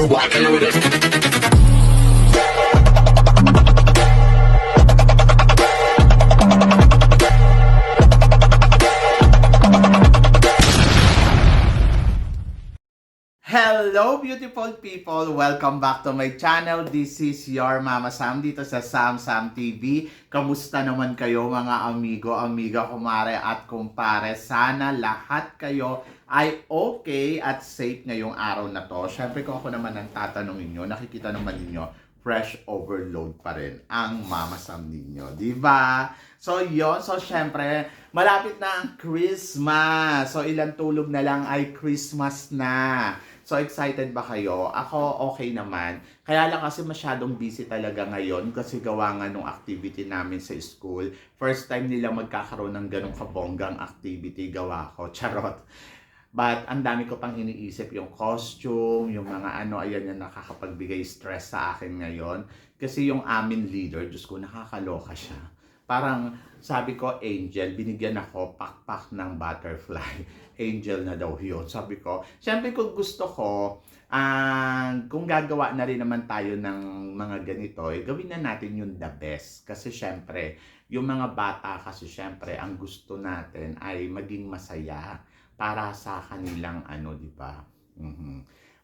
walking with it. Hello beautiful people! Welcome back to my channel. This is your Mama Sam dito sa Sam Sam TV. Kamusta naman kayo mga amigo, amiga, kumare at kumpare? Sana lahat kayo ay okay at safe ngayong araw na to. Syempre kung ako naman ang tatanungin nyo, nakikita naman ninyo, fresh overload pa rin ang Mama Sam ninyo. Diba? So yon, so syempre, malapit na ang Christmas. So ilang tulog na lang ay Christmas na. So excited ba kayo? Ako okay naman. Kaya lang kasi masyadong busy talaga ngayon kasi gawa nga nung activity namin sa school. First time nila magkakaroon ng ganong kabonggang activity, gawa ko. Charot. But ang dami ko pang iniisip, yung costume, yung mga ano, ayan yung nakakapagbigay stress sa akin ngayon. Kasi yung amin leader, Diyos ko, nakakaloka siya. Parang sabi ko, angel, binigyan ako pakpak ng butterfly. Angel na daw yun. Sabi ko, syempre kung gusto ko, kung gagawa na rin naman tayo ng mga ganito, gawin na natin yung the best. Kasi syempre, yung mga bata kasi syempre, ang gusto natin ay maging masaya para sa kanilang ano, di ba?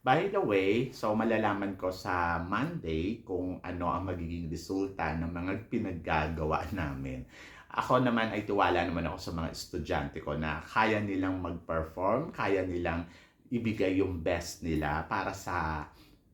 By the way, so malalaman ko sa Monday kung ano ang magiging resulta ng mga pinaggagawa namin. Ako naman ay tiwala naman ako sa mga estudyante ko na kaya nilang mag-perform, kaya nilang ibigay yung best nila para sa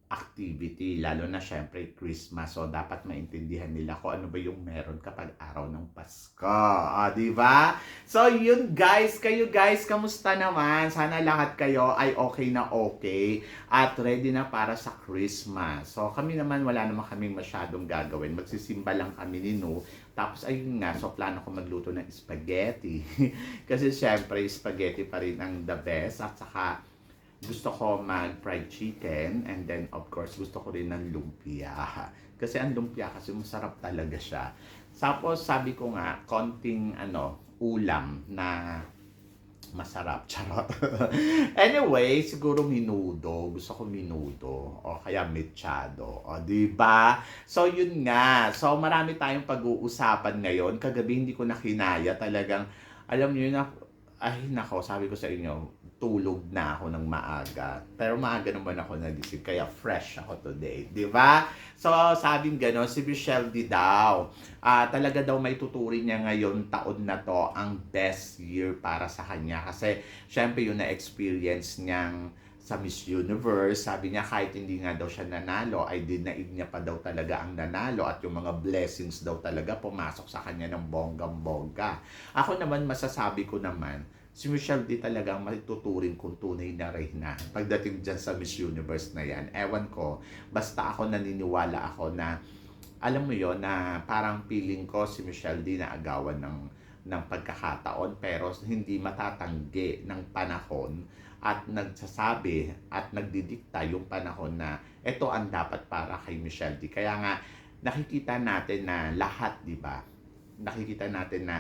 activity, lalo na syempre Christmas. So dapat maintindihan nila kung ano ba yung meron kapag araw ng Pasko. Di ba? So yun guys, kayo guys, kamusta naman? Sana lahat kayo ay okay na okay at ready na para sa Christmas. So kami naman wala naman kaming masyadong gagawin. Magsisimba lang kami ni Nu. Tapos ayun nga, so plano ko magluto ng spaghetti. Kasi syempre spaghetti pa rin ang the best at saka gusto ko mag-fried chicken and then of course gusto ko rin ng lumpia. Kasi ang lumpia kasi masarap talaga siya. Tapos sabi ko nga, konting ulam na masarap. Charot. Anyway, siguro minudo. Gusto ko minudo. O kaya mechado. O diba? So yun nga. So marami tayong pag-uusapan ngayon. Kagabi hindi ko na kinaya talagang, alam niyo na, ay nako, sabi ko sa inyo, tulog na ako ng maaga. Pero maaga naman ako nagising, kaya fresh ako today. Di ba? So, sabing gano'n, si Michelle D daw, talaga daw may tuturing niya ngayon taon na to ang best year para sa kanya. Kasi, syempre yung na-experience niyang sa Miss Universe, sabi niya kahit hindi nga daw siya nanalo, ay dinaig niya pa daw talaga ang nanalo at yung mga blessings daw talaga pumasok sa kanya ng bonggang-bongga. Ako naman, masasabi ko naman, si Michelle D talagang matuturing kung tunay na reyna pagdating dyan sa Miss Universe na yan. Ewan ko, basta ako naniniwala ako na, alam mo yon na parang feeling ko si Michelle D na agawan ng pagkakataon pero hindi matatanggi ng panahon at nagsasabi at nagdidikta yung panahon na ito ang dapat para kay Michelle D. Kaya nga, nakikita natin na lahat, di ba? Nakikita natin na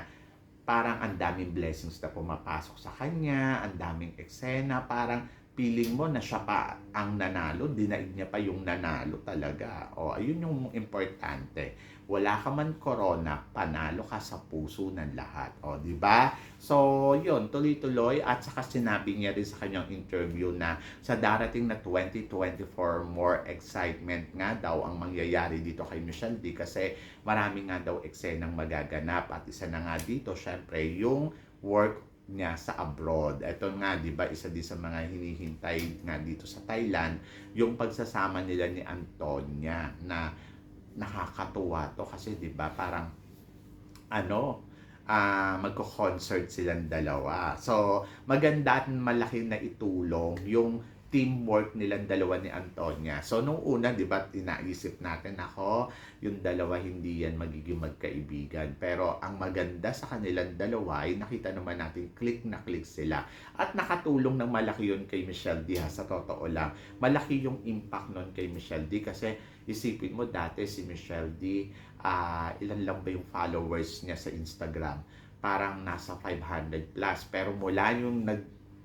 parang ang daming blessings na pumapasok sa kanya, ang daming eksena, parang feeling mo na siya pa ang nanalo, dinaig niya pa yung nanalo talaga. O, ayun yung importante. Wala ka man corona, panalo ka sa puso ng lahat. O, di ba? So, yun, tuloy-tuloy at saka sinabi niya rin sa kanyang interview na sa darating na 2024, more excitement nga daw ang mangyayari dito kay Michelle D kasi marami nga daw eksenang magaganap at isa na nga dito, syempre, yung work niya sa abroad. Ito nga, di ba, isa din sa mga hinihintay nga dito sa Thailand, yung pagsasama nila ni Antonia na nakakatuwa to kasi di ba parang magko-concert silang dalawa. So, maganda at malaki na itulong yung teamwork nilang dalawa ni Antonia. So, nung una, di ba, inaisip natin ako, yung dalawa hindi yan magiging magkaibigan. Pero, ang maganda sa kanilang dalawa ay nakita naman natin click na click sila. At nakatulong ng malaki yun kay Michelle D. Sa totoo lang, malaki yung impact nun kay Michelle D. Kasi, isipin mo dati si Michelle D, ilan lang ba yung followers niya sa Instagram? Parang nasa 500 plus. Pero mula yung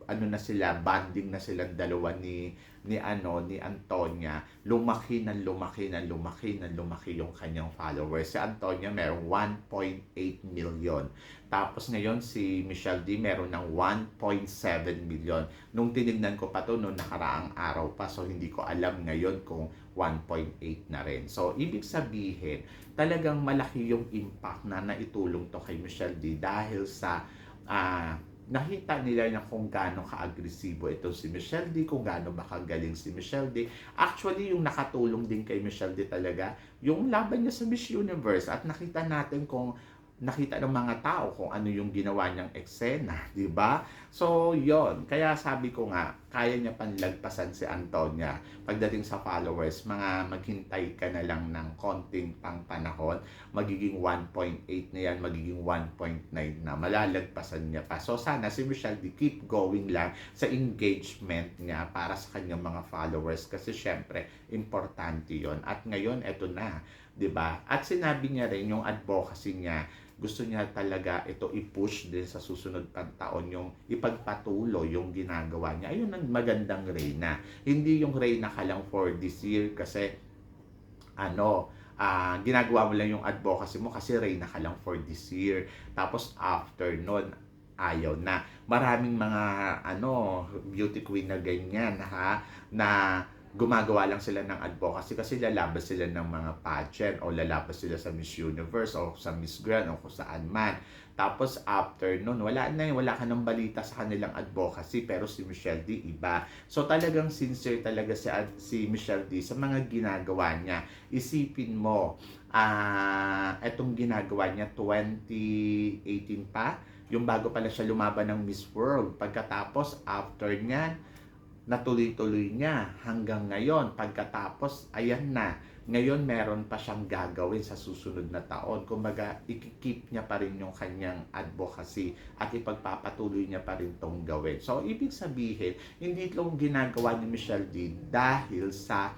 ano na sila, bonding na silang dalawa ni Antonia, lumaki ng lumaki ng lumaki ng lumaki yung kanyang followers. Si Antonia merong 1.8 million. Tapos ngayon si Michelle D meron ng 1.7 million. Nung tinignan ko pa to nung nakaraang araw pa, so hindi ko alam ngayon kung 1.8 na rin. So ibig sabihin, talagang malaki yung impact na naitulong to kay Michelle D dahil sa nakita nila na kung gaano ka-agresibo itong si Michelle D, kung gaano makagaling si Michelle D. Actually, yung nakatulong din kay Michelle D talaga, yung laban niya sa Miss Universe, at nakita natin kung nakita ng mga tao kung ano yung ginawa niyang eksena, di ba? So, yon. Kaya sabi ko nga, kaya niya panlagpasan si Antonia. Pagdating sa followers, maghintay ka na lang ng konting pang panahon, magiging 1.8 na yan, magiging 1.9 na, malalagpasan niya pa. So, sana si Michelle D keep going lang sa engagement niya para sa kanyang mga followers kasi syempre, importante yon. At ngayon, eto na, di ba? At sinabi niya rin yung advocacy niya, gusto niya talaga ito i-push din sa susunod pang taon, yung ipagpatuloy yung ginagawa niya. Ayun ang magandang Reyna. Hindi yung Reyna ka lang for this year kasi ginagawa mo lang yung advocacy mo kasi Reyna ka lang for this year. Tapos after nun, ayaw na. Maraming mga beauty queen na ganyan na gumagawa lang sila ng advocacy kasi lalabas sila ng mga pageant o lalabas sila sa Miss Universe o sa Miss Grand o kung saan man. Tapos after nun, wala ka ng balita sa kanilang advocacy, pero si Michelle D iba. So talagang sincere talaga si Michelle D sa mga ginagawa niya. Isipin mo, etong ginagawa niya 2018 pa, yung bago pala siya lumaban ng Miss World. Pagkatapos, after niyan, natuloy-tuloy niya hanggang ngayon. Pagkatapos, ayan na. Ngayon, meron pa siyang gagawin sa susunod na taon. Kumbaga, ikikip niya pa rin yung kanyang advocacy at ipagpapatuloy niya pa rin tong gawin. So, ibig sabihin, hindi itong ginagawa ni Michelle D dahil sa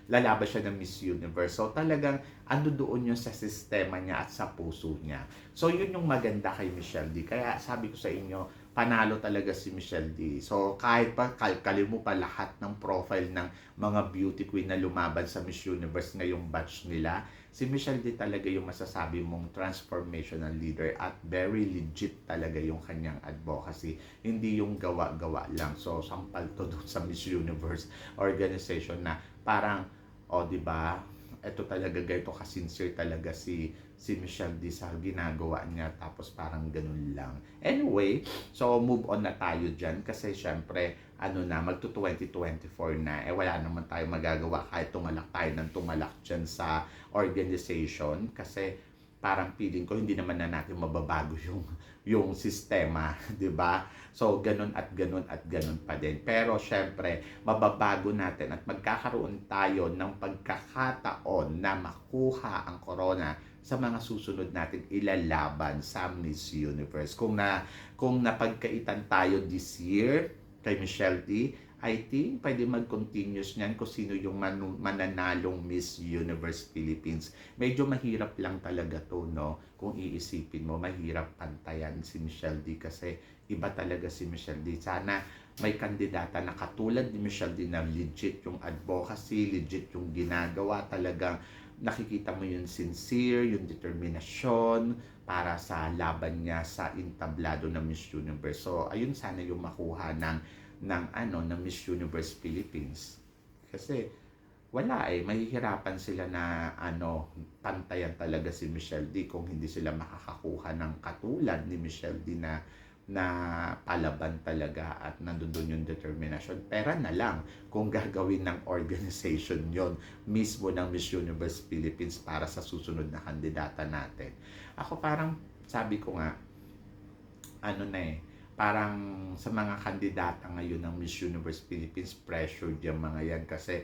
lalabas siya ng Miss Universe. So talagang doon yun sa sistema niya at sa puso niya. So yun yung maganda kay Michelle D. Kaya sabi ko sa inyo, panalo talaga si Michelle D. So kahit pa kalkalin mo pa lahat ng profile ng mga beauty queen na lumaban sa Miss Universe ngayong batch nila, si Michelle D talaga yung masasabi mong transformational leader at very legit talaga yung kanyang advocacy. Hindi yung gawa-gawa lang. So sampal to doon sa Miss Universe organization na parang, di ba? Ito talaga, ganito ka-sincere talaga si Michelle D sa ginagawa niya, tapos parang ganun lang. Anyway, so move on na tayo dyan kasi syempre, magto 2024 na, wala naman tayo magagawa kahit tumalak tayo ng tumalak dyan sa organization kasi parang feeling ko hindi naman na natin mababago yung sistema, 'di ba? So ganun at ganun at ganun pa din. Pero syempre, mababago natin at magkakaroon tayo ng pagkakataon na makuha ang corona sa mga susunod natin ilalaban sa Miss Universe. Kung napagkaitan tayo this year kay Michelle D, I think pwede mag-continuous niyan kung sino yung mananalong Miss Universe Philippines. Medyo mahirap lang talaga to, no? Kung iisipin mo, mahirap pantayan si Michelle D kasi iba talaga si Michelle D. Sana may kandidata na katulad ni Michelle D na legit yung advocacy, legit yung ginagawa, talagang nakikita mo yung sincere, yung determinasyon para sa laban niya sa entablado ng Miss Universe. So, ayun sana yung makuha ng Miss Universe Philippines. Kasi wala mahihirapan sila na pantayan talaga si Michelle D kung hindi sila makakakuha ng katulad ni Michelle D na palaban talaga at nandoon yung determination. Pera na lang kung gagawin ng organization yon mismo ng Miss Universe Philippines para sa susunod na kandidata natin. Ako parang sabi ko nga, parang sa mga kandidata ngayon ng Miss Universe Philippines, pressured yung mga yan kasi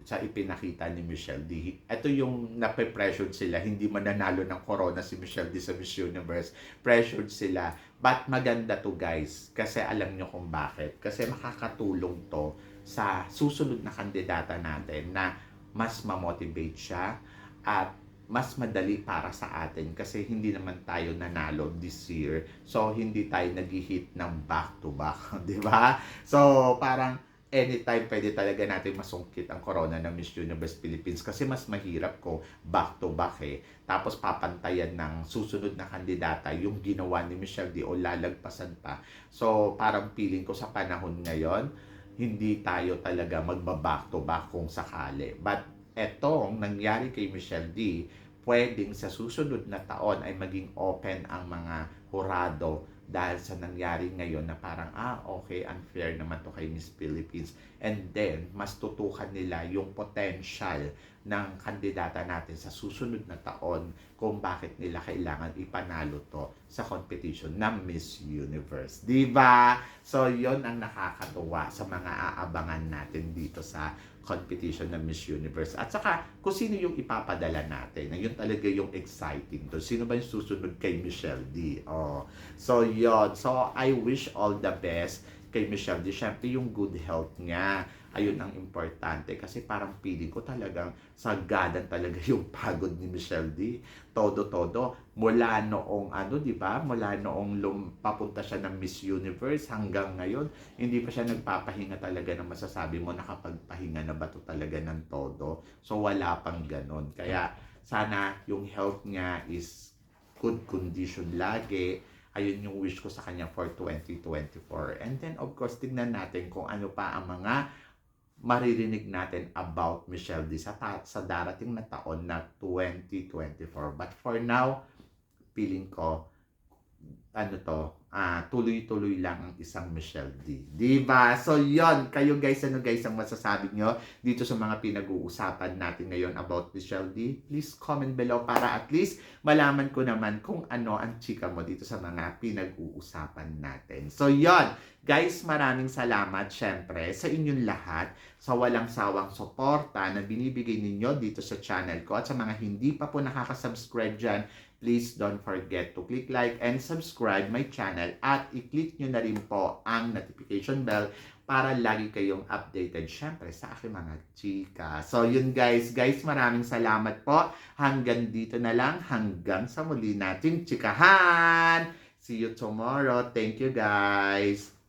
sa ipinakita ni Michelle D. Ito yung nape-pressured sila, hindi mananalo ng corona si Michelle D sa Miss Universe. Pressured sila. But maganda to guys, kasi alam nyo kung bakit. Kasi makakatulong to sa susunod na kandidata natin na mas ma-motivate siya at mas madali para sa atin kasi hindi naman tayo nanalo this year. So, hindi tayo nag-hit ng back-to-back, di ba? So, parang anytime pwede talaga natin masungkit ang corona ng Miss Universe Philippines kasi mas mahirap ko back-to-back eh. Tapos papantayan ng susunod na kandidata yung ginawa ni Michelle D o lalagpasan pa. So, parang feeling ko sa panahon ngayon, hindi tayo talaga magba-back-to-back kung sakali. But etong nangyari kay Michelle D, pwedeng sa susunod na taon ay maging open ang mga hurado dahil sa nangyari ngayon na parang, okay, unfair naman to kay Miss Philippines. And then, mas tutukan nila yung potential ng kandidata natin sa susunod na taon kung bakit nila kailangan ipanalo to sa competition ng Miss Universe. Diba? So, yon ang nakakatuwa sa mga aabangan natin dito sa competition ng Miss Universe. At saka, kung sino yung ipapadala natin. Yun talaga yung exciting to. Sino ba yung susunod kay Michelle D? Oh. So, yun. So, I wish all the best kay Michelle D. Siyempre, yung good health niya. Ayun ang importante. Kasi parang feeling ko talagang sagadan talaga yung pagod ni Michelle D. Todo-todo. Mula noong, di ba? Mula noong papunta siya ng Miss Universe hanggang ngayon, hindi pa siya nagpapahinga talaga ng masasabi mo nakapagpahinga na ba to talaga ng todo. So, wala pang ganon. Kaya, sana yung health niya is good condition lagi. Ayun yung wish ko sa kanya for 2024. And then, of course, tignan natin kung ano pa ang mga maririnig natin about Michelle D sa darating na taon na 2024. But for now, feeling ko, tuloy-tuloy lang ang isang Michelle D. Diba? So, yon. Kayo guys, ano guys ang masasabi nyo dito sa mga pinag-uusapan natin ngayon about Michelle D? Please comment below para at least malaman ko naman kung ano ang chika mo dito sa mga pinag-uusapan natin. So, yon. Guys, maraming salamat syempre sa inyong lahat sa walang sawang suporta na binibigay ninyo dito sa channel ko at sa mga hindi pa po nakaka-subscribe dyan, please don't forget to click like and subscribe my channel at i-click nyo na rin po ang notification bell para lagi kayong updated syempre sa aking mga chika. So yun guys, maraming salamat po. Hanggang dito na lang, hanggang sa muli nating chikahan. See you tomorrow. Thank you guys.